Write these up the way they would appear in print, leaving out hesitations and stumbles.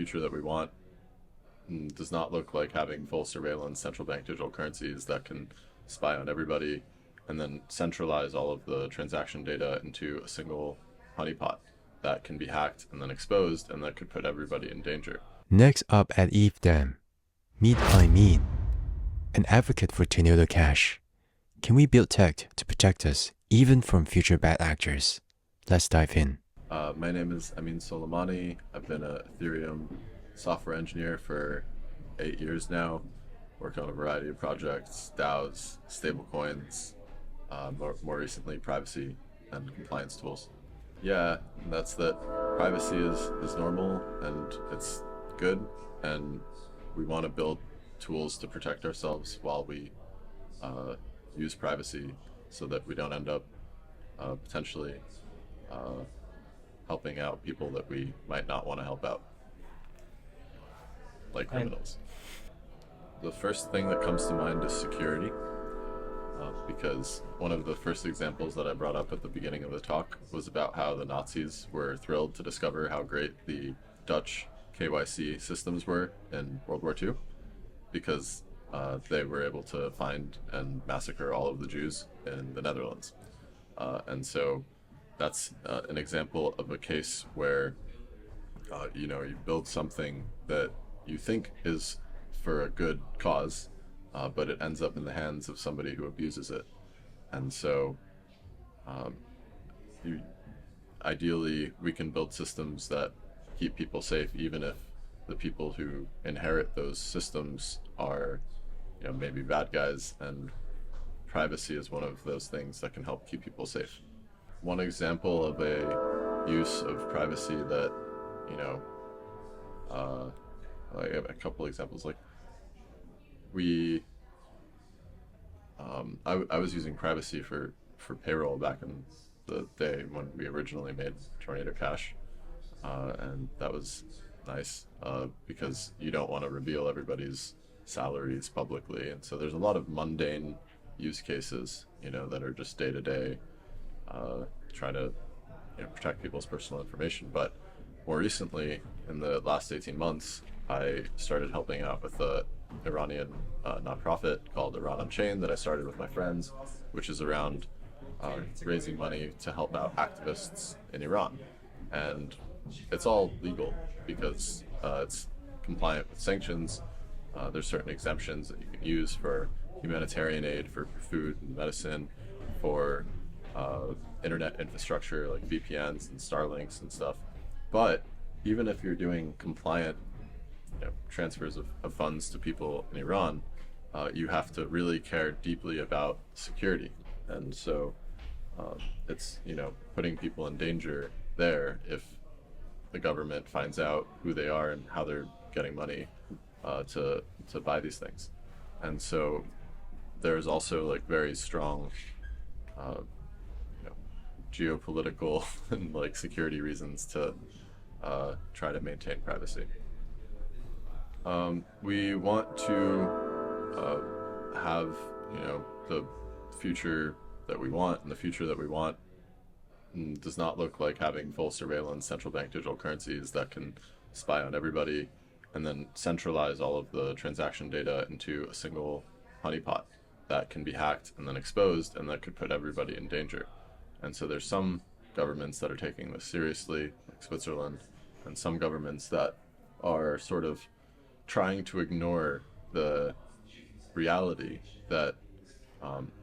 future that we want does not look like having full surveillance central bank digital currencies that can spy on everybody and then centralize all of the transaction data into a single honeypot that can be hacked and then exposed, and that could put everybody in danger. Next up at ETHDam, meet Ameen, an advocate for Tornado Cash. Can we build tech to protect us even from future bad actors? Let's dive in. My name is Ameen Soleimani. I've been an Ethereum software engineer for 8 years now, worked on a variety of projects, DAOs, stablecoins, more recently privacy and compliance tools. Yeah, that's that. Privacy is normal and it's good, and we want to build tools to protect ourselves while we use privacy so that we don't end up potentially helping out people that we might not want to help out, like criminals. The first thing that comes to mind is security, because one of the first examples that I brought up at the beginning of the talk was about how the Nazis were thrilled to discover how great the Dutch KYC systems were in World War II, because they were able to find and massacre all of the Jews in the Netherlands. And so that's an example of a case where you build something that you think is for a good cause, but it ends up in the hands of somebody who abuses it. And so ideally we can build systems that keep people safe, even if the people who inherit those systems are maybe bad guys, and privacy is one of those things that can help keep people safe. One example of a use of privacy that, like a couple examples, like I was using privacy for payroll back in the day when we originally made Tornado Cash, and that was nice because you don't want to reveal everybody's salaries publicly, and so there's a lot of mundane use cases that are just day to day trying to protect people's personal information. But more recently, in the last 18 months, I started helping out with a Iranian nonprofit called Iran Unchained that I started with my friends, which is around raising money to help out activists in Iran. And it's all legal because it's compliant with sanctions. There's certain exemptions that you can use for humanitarian aid, for food and medicine, for internet infrastructure like VPNs and Starlinks and stuff. But even if you're doing compliant transfers of funds to people in Iran, you have to really care deeply about security. And so it's putting people in danger there if the government finds out who they are and how they're getting money to buy these things. And so there's also like very strong geopolitical and like security reasons to try to maintain privacy. We want to have the future that we want, and the future that we want does not look like having full surveillance central bank digital currencies that can spy on everybody and then centralize all of the transaction data into a single honeypot that can be hacked and then exposed, and that could put everybody in danger. And so there's some governments that are taking this seriously, like Switzerland, and some governments that are sort of trying to ignore the reality that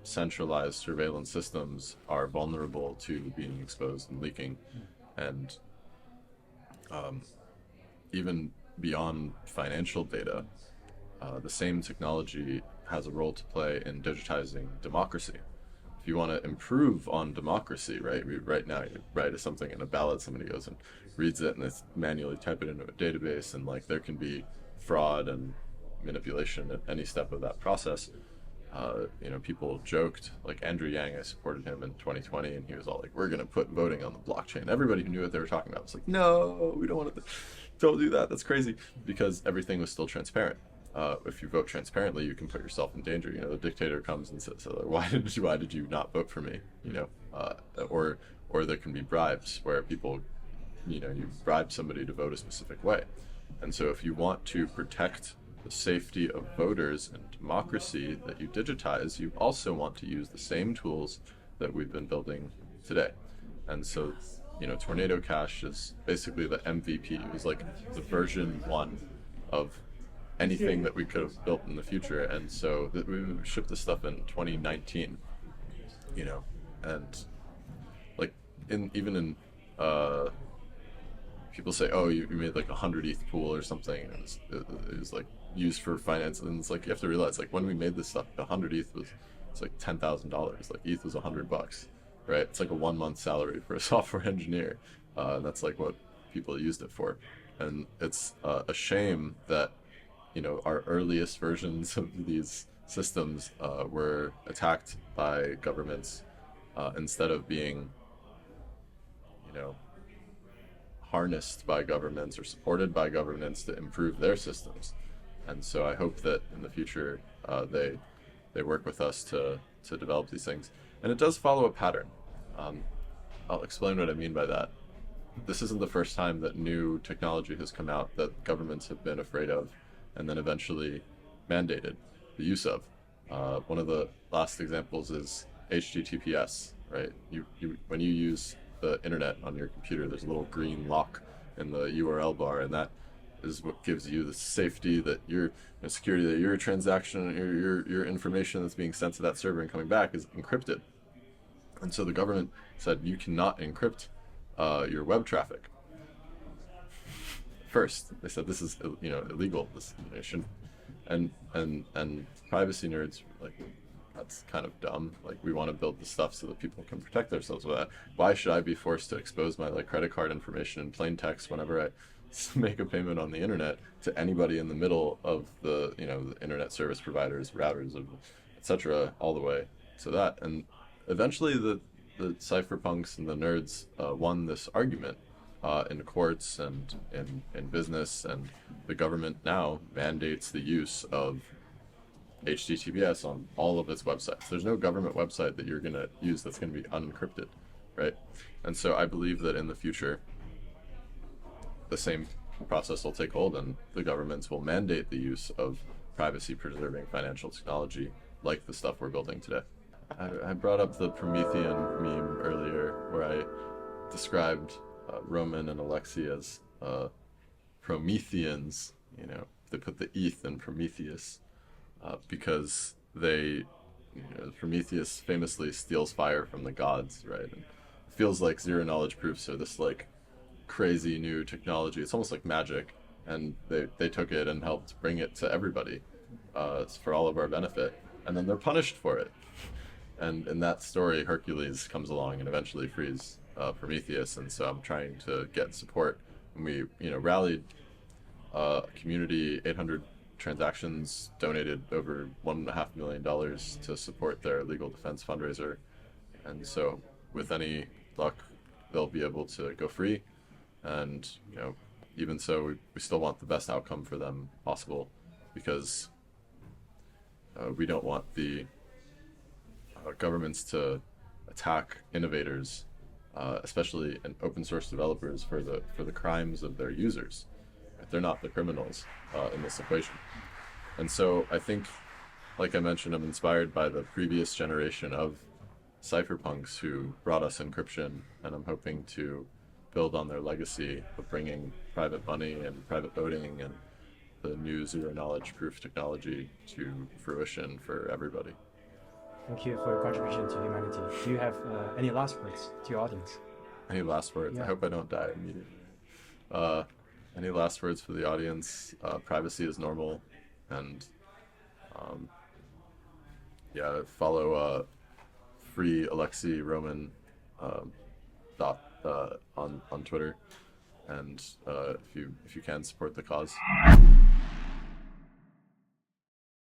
centralized surveillance systems are vulnerable to being exposed and leaking. And even beyond financial data, the same technology has a role to play in digitizing democracy. If you want to improve on democracy, right now you write something in a ballot, somebody goes and reads it and they manually type it into a database, and like there can be fraud and manipulation at any step of that process. People joked, like Andrew Yang, I supported him in 2020, and he was all like, we're going to put voting on the blockchain. Everybody who knew what they were talking about was like, no, we don't want to, don't do that, that's crazy, because everything was still transparent. If you vote transparently, you can put yourself in danger. The dictator comes and says, why did you not vote for me? Or there can be bribes where people, you bribe somebody to vote a specific way. And so if you want to protect the safety of voters and democracy that you digitize, you also want to use the same tools that we've been building today. And so, Tornado Cash is basically the MVP. It was like the version 1 of anything that we could have built in the future. And so we shipped this stuff in 2019, and like even in people say, oh, you made like 100 ETH pool or something. It was like used for finance, and it's like you have to realize, like, when we made this stuff, 100 ETH it's like $10,000. Like ETH was $100, right? It's like a 1 month salary for a software engineer. That's like what people used it for, and it's a shame that our earliest versions of these systems were attacked by governments instead of being harnessed by governments or supported by governments to improve their systems. And so I hope that in the future they work with us to develop these things. And it does follow a pattern. I'll explain what I mean by that. This isn't the first time that new technology has come out that governments have been afraid of and then eventually mandated the use of. One of the last examples is HTTPS, right? When you use the internet on your computer, there's a little green lock in the URL bar, and that is what gives you the safety that security that your transaction, your information that's being sent to that server and coming back is encrypted. And so the government said you cannot encrypt your web traffic. First, they said this is illegal. This shouldn't. And privacy nerds were like, that's kind of dumb. Like, we want to build this stuff so that people can protect themselves with that. Why should I be forced to expose my credit card information in plain text whenever I make a payment on the internet to anybody in the middle of the the internet service providers, routers, etc., all the way to that? And eventually the cypherpunks and the nerds won this argument in courts and in business, and the government now mandates the use of HTTPS on all of its websites. There's no government website that you're going to use that's going to be unencrypted, right? And so I believe that in the future, the same process will take hold, and the governments will mandate the use of privacy-preserving financial technology like the stuff we're building today. I brought up the Promethean meme earlier, where I described Roman and Alexei as Prometheans. They put the ETH in Prometheus. Because Prometheus famously steals fire from the gods, right? And it feels like zero knowledge proofs are this crazy new technology. It's almost like magic, and they took it and helped bring it to everybody. It's for all of our benefit, and then they're punished for it. And in that story, Hercules comes along and eventually frees Prometheus. And so I'm trying to get support. And we rallied community 800 transactions, donated over $1.5 million to support their legal defense fundraiser, and so with any luck they'll be able to go free. And even so, we still want the best outcome for them possible, because we don't want the governments to attack innovators, especially and open source developers, for the crimes of their users. They're not the criminals in this equation. And so I think, like I mentioned, I'm inspired by the previous generation of cypherpunks who brought us encryption, and I'm hoping to build on their legacy of bringing private money and private voting and the new zero knowledge proof technology to fruition for everybody. Thank you for your contribution to humanity. Do you have any last words to your audience? Any last words? Yeah. I hope I don't die immediately. Any last words for the audience? Privacy is normal, and follow free Alexei Roman on Twitter, and if you can, support the cause.